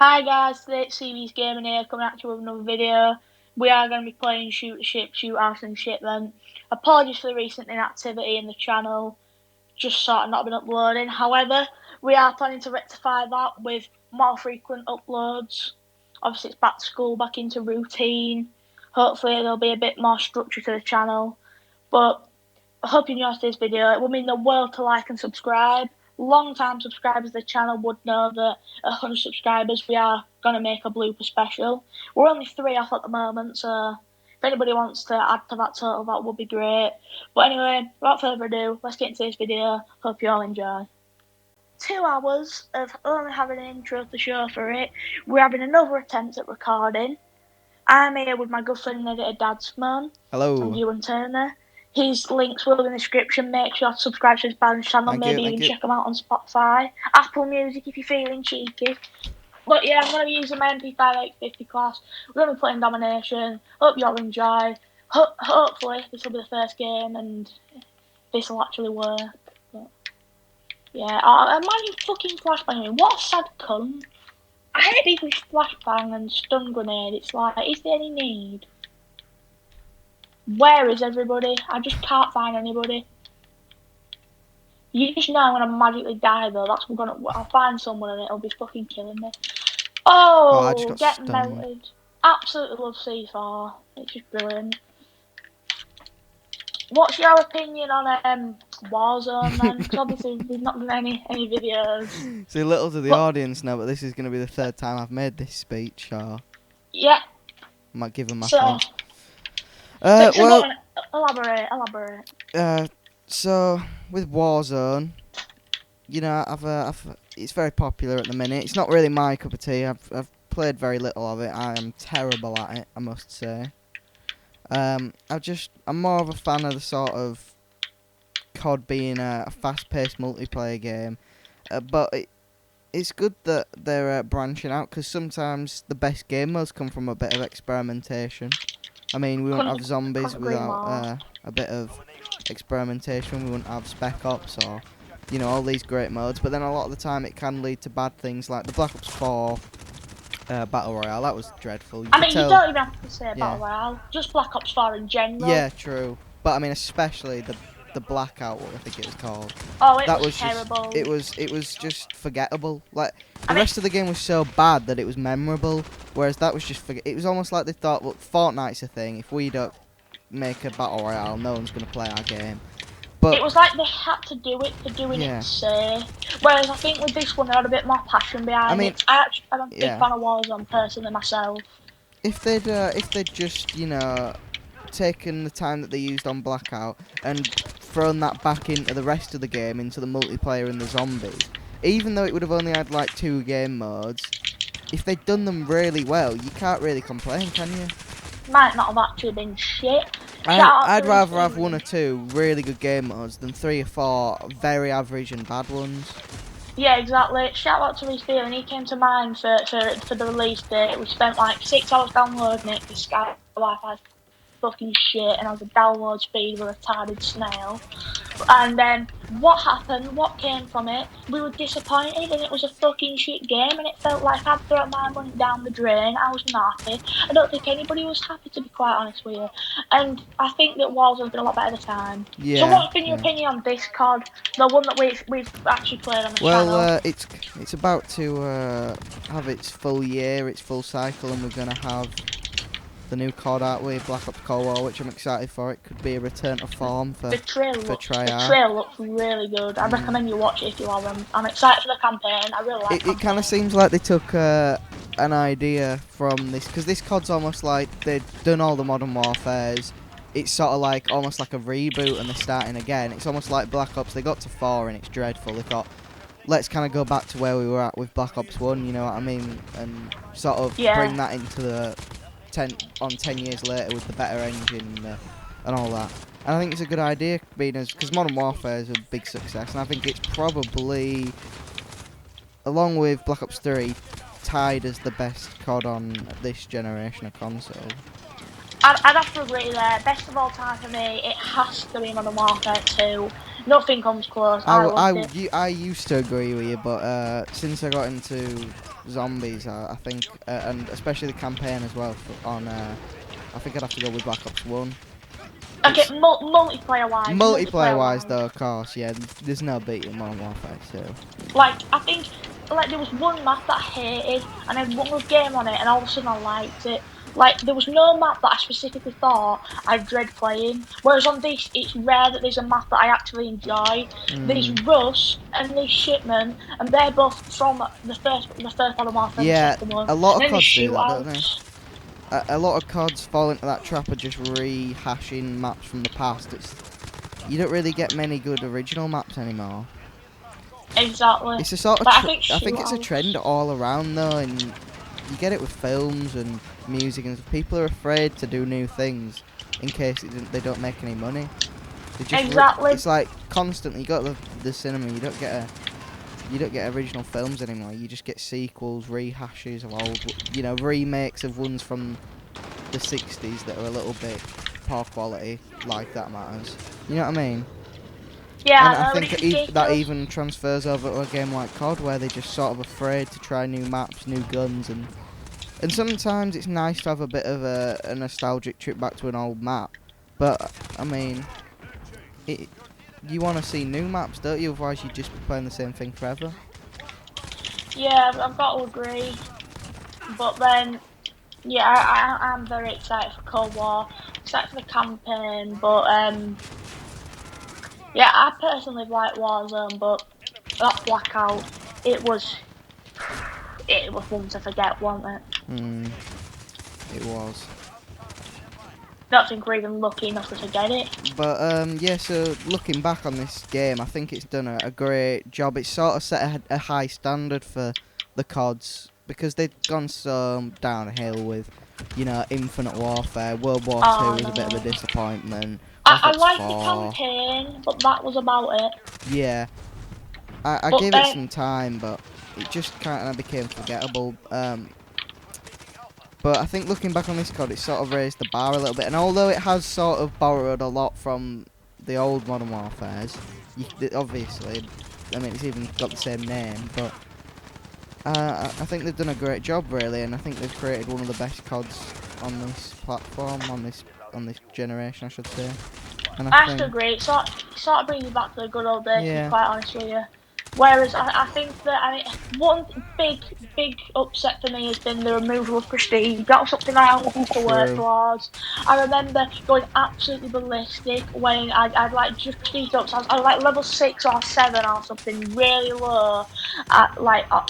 Hi guys, today it's CV's Gaming here, coming at you with another video. We are going to be playing Shoot the Ship, Shoot House and Shipment. Apologies for the recent inactivity in the channel, just sort of not been uploading. However, we are planning to rectify that with more frequent uploads. Obviously it's back to school, back into routine. Hopefully there'll be a bit more structure to the channel. But I hope you enjoyed this video. It would mean the world to like and subscribe. Long-time subscribers of the channel would know that at 100 subscribers we are going to make a blooper special. We're only 3 off at the moment, so if anybody wants to add to that total, that would be great. But anyway, without further ado, let's get into this video. Hope you all enjoy. 2 hours of only having an intro to show for it. We're having another attempt at recording. I'm here with my good friend and editor Dadsman. Hello. And you and Turner. His links will be in the description. Make sure to subscribe to his band channel. Maybe even check him out on Spotify, Apple Music if you're feeling cheeky. But yeah, I'm going to be using my MP5 850 class. We're going to be playing Domination. Hope you all enjoy. Hopefully this will be the first game and this will actually work. But yeah, imagine fucking flashbang. What a sad cunt. I hate people with flashbang and stun grenade. It's like, is there any need? Where is everybody? I just can't find anybody. You just know I'm gonna magically die though. I'll find someone and it'll be fucking killing me. Oh, I just got get stunned. melted. Absolutely love C4. It's just brilliant. What's your opinion on Warzone then? Because obviously we've not done any videos. See, little to the audience now, but this is going to be the third time I've made this speech. Yeah. I might give them my so, well, elaborate. So with Warzone, you know, it's very popular at the minute. It's not really my cup of tea. I've played very little of it. I am terrible at it, I must say. I'm more of a fan of the sort of COD being a fast-paced multiplayer game, but it's good that they're branching out, because sometimes the best game modes come from a bit of experimentation. I mean, we wouldn't have zombies without a bit of experimentation. We wouldn't have Spec Ops or, you know, all these great modes. But then a lot of the time it can lead to bad things, like the Black Ops 4 Battle Royale. That was dreadful. You don't even have to say Battle Royale. Just Black Ops 4 in general. Yeah, true. But I mean, especially the Blackout, what I think it was called. Oh, that was terrible. It was just forgettable. Like the rest of the game was so bad that it was memorable, whereas that was just it was almost like they thought, well, Fortnite's a thing. If we don't make a battle royale, no one's gonna play our game. But it was like they had to do it for doing its sake. Whereas I think with this one, they had a bit more passion behind it. I'm a big fan of Warzone personally myself. If they'd just, you know, taken the time that they used on Blackout and thrown that back into the rest of the game, into the multiplayer and the zombies, even though it would have only had like 2 game modes, if they'd done them really well, you can't really complain, can you? Might not have actually been shit. I'd rather have 1 or 2 really good game modes than 3 or 4 very average and bad ones. Yeah, exactly. Shout out to Reese Beale, and he came to mind for the release date. We spent like 6 hours downloading it because Sky Wi-Fi fucking shit, and I was a download speed of a retarded snail. And then what happened? What came from it? We were disappointed, and it was a fucking shit game, and it felt like I'd thrown my money down the drain. I was not happy. I don't think anybody was happy, to be quite honest with you. And I think that Warzone's been a lot better this time. Yeah. So what's been your opinion on this COD, the one that we've actually played on the channel? Well, it's about to have its full year, its full cycle, and we're gonna have the new COD, aren't we? Black Ops Cold War, which I'm excited for. It could be a return to form for Treyarch. The trail looks really good. I recommend you watch it if you are. I'm excited for the campaign. I really like it. It kind of seems like they took an idea from this, because this COD's almost like they've done all the Modern Warfares. It's sort of like almost like a reboot, and they're starting again. It's almost like Black Ops. They got to 4 and it's dreadful. They thought, let's kind of go back to where we were at with Black Ops 1. You know what I mean? And sort of bring that into the 10 years later with the better engine and all that. And I think it's a good idea, because Modern Warfare is a big success, and I think it's probably, along with Black Ops 3, tied as the best COD on this generation of console. I'd have to agree there. Best of all time for me, it has to be Modern Warfare 2. Nothing comes close. I loved it. I used to agree with you, but since I got into zombies, I think, and especially the campaign as well, I think I'd have to go with Black Ops 1. Okay, It's multiplayer wise, multiplayer wise, though, of course, yeah, there's no beating Modern Warfare 2. Like, I think, like, there was one map that I hated, and I had one good game on it, and all of a sudden I liked it. Like, there was no map that I specifically thought I dread playing. Whereas on this, it's rare that there's a map that I actually enjoy. There's Rust and there's Shipment, and they're both from the first Modern Warfare and the Yeah, second one. a lot And of then there's CODs do that, don't they? shootouts. A lot of CODs fall into that trap of just rehashing maps from the past. You don't really get many good original maps anymore. Exactly. It's a sort of But I think I think it's a shootouts. trend all around though, and you get it with films and music, and people are afraid to do new things in case they don't make any money. They just Exactly. it's like constantly. You got the cinema. You don't get original films anymore. You just get sequels, rehashes of old, remakes of ones from the 60s that are a little bit poor quality, like that matters. You know what I mean? Yeah, And I I know, but think it's that ridiculous. even transfers over to a game like COD, where they're just sort of afraid to try new maps, new guns, and sometimes it's nice to have a bit of a nostalgic trip back to an old map. But I mean, you want to see new maps, don't you? Otherwise, you'd just be playing the same thing forever. Yeah, I've got to agree. But then, yeah, I'm very excited for Cold War, excited for the campaign, but yeah, I personally like Warzone, but that Blackout, it was, it was one to forget, wasn't it? Hmm, it was. Don't think we're even lucky enough to forget it. But yeah. So looking back on this game, I think it's done a great job. It's sort of set a high standard for the CODs because they've gone so downhill with, Infinite Warfare. World War Two Oh was a bit of a no. disappointment. Black I Ops liked the 4, campaign, but that was about it. yeah. I But gave it then, some time, but it just kind of became forgettable. But I think looking back on this COD, it sort of raised the bar a little bit. And although it has sort of borrowed a lot from the old Modern Warfares, obviously, I mean, it's even got the same name, but I think they've done a great job, really, and I think they've created one of the best CODs on this platform, on this generation, I should say. And I I have to think, agree, it sort of brings you back to the good old days, to be yeah, quite honest with you. Whereas I think that one big upset for me has been the removal of prestige. That was something I always used to work true. towards. I remember going absolutely ballistic when I'd like just prestige ups. I was like level 6 or 7 or something, really low,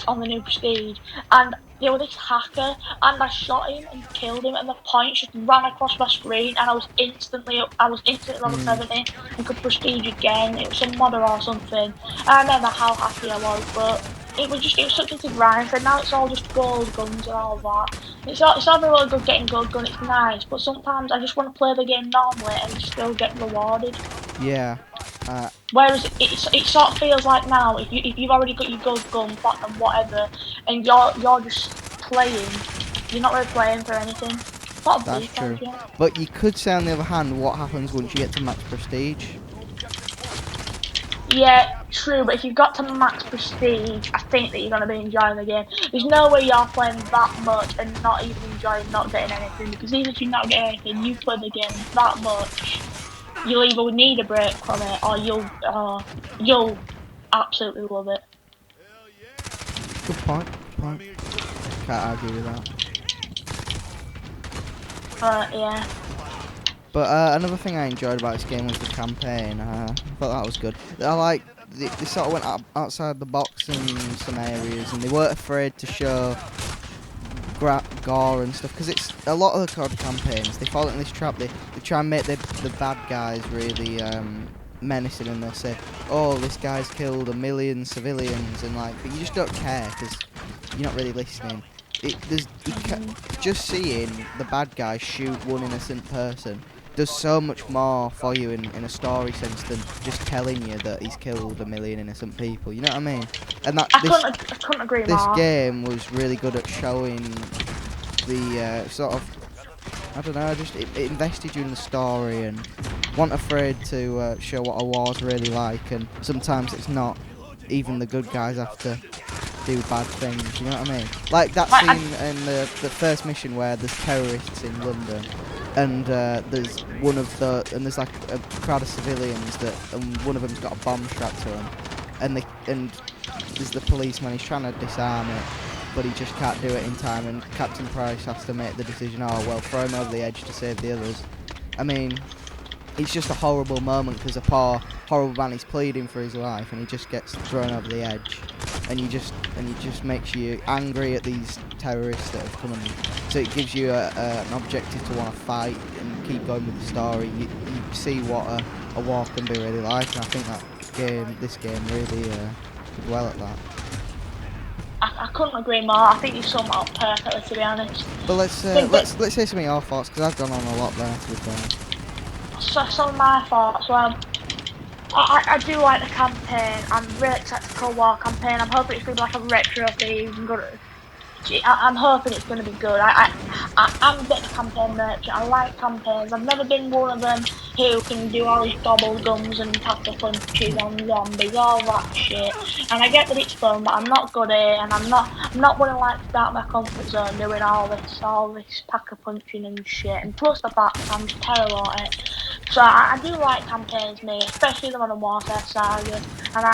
on the new prestige, and there was this hacker, and I shot him and killed him, and the points just ran across my screen, and I was instantly level Mm, 70 and could prestige again. It was some modder or something. I remember how happy I was, but it was something to grind for. Now it's all just gold guns and all that. It's all very well good getting gold gun. It's nice, but sometimes I just want to play the game normally and still get rewarded. yeah. Uh, Whereas it sort of feels like now, if you've already got your gold gun, platinum, whatever, and you're just playing, you're not really playing for anything. Sort of that's bleak, true. yeah. But you could say, on the other hand, what happens once you get to max prestige? Yeah, true, but if you've got to max prestige, I think that you're going to be enjoying the game. There's no way you're playing that much and not even enjoying not getting anything, because even if you're not getting anything, you play the game that much, you'll either need a break from it or you'll absolutely love it. Good point. Good point. Can't argue with that. Yeah. But another thing I enjoyed about this game was the campaign. I thought that was good. I like they sort of went outside the box in some areas, and they weren't afraid to show gore and stuff. Because it's a lot of the COD campaigns, they fall into this trap. They try and make the bad guys really menacing, and they'll say, "Oh, this guy's killed 1 million civilians," and but you just don't care because you're not really listening. Just seeing the bad guy shoot one innocent person does so much more for you in a story sense than just telling you that he's killed 1 million innocent people. You know what I mean? And that I couldn't agree this more. game was really good at showing the sort of I don't know, just it invested you in the story and weren't afraid to show what a war's really like, and sometimes it's not even the good guys have to do bad things, you know what I mean? Like that Like, scene in the first mission where there's terrorists in London, and there's there's like a crowd of civilians and one of them's got a bomb strapped to him, and there's the policeman, he's trying to disarm it, but he just can't do it in time, and Captain Price has to make the decision, oh well, throw him over the edge to save the others. I mean, it's just a horrible moment because a poor, horrible man is pleading for his life, and he just gets thrown over the edge, and it just makes you angry at these terrorists that have come in. So it gives you an objective to want to fight and keep going with the story. You see what a war can be really like, and I think this game really did well at that. I couldn't agree more. I think you summed it up perfectly, to be honest. But let's hear some of your thoughts, because I've gone on a lot there, to be fair. So some of my thoughts. Well, I do like the campaign. I'm really excited for the war campaign. I'm hoping it's going to be like a retro theme. I'm hoping it's going to be good. I'm a bit of a campaign merchant. I like campaigns. I've never been one of them who can do all these gobble gums and pack a punches on zombies, all that shit. And I get that it's fun, but I'm not good at it, and I'm not going to like start my comfort zone doing all this pack a punching and shit. And plus the fact I'm terrible at it. So I do like campaigns, me, especially the Modern Warfare saga, and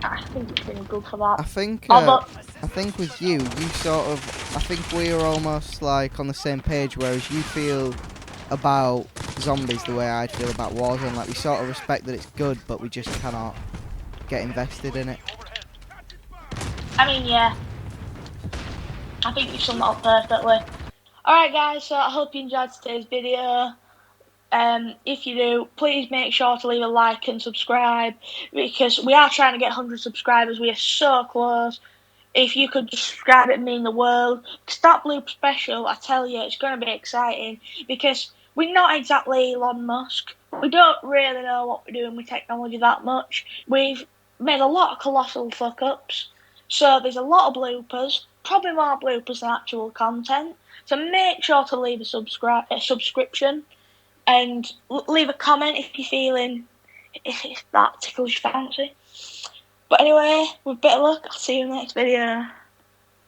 I think it's been good for that. I think with you sort of, I think we are almost like on the same page, whereas you feel about zombies the way I feel about Warzone. Like we sort of respect that it's good, but we just cannot get invested in it. I mean, yeah, I think you summed it up perfectly. Alright guys, so I hope you enjoyed today's video. If you do, please make sure to leave a like and subscribe, because we are trying to get 100 subscribers. We are so close. If you could just subscribe, it'd mean the world. Because that Bloop special, I tell you, it's going to be exciting, because we're not exactly Elon Musk. We don't really know what we're doing with technology that much. We've made a lot of colossal fuck-ups. So there's a lot of bloopers, probably more bloopers than actual content. So make sure to leave a subscription, and leave a comment if you're feeling, if that tickles your fancy. But anyway, with a bit of luck, I'll see you in the next video.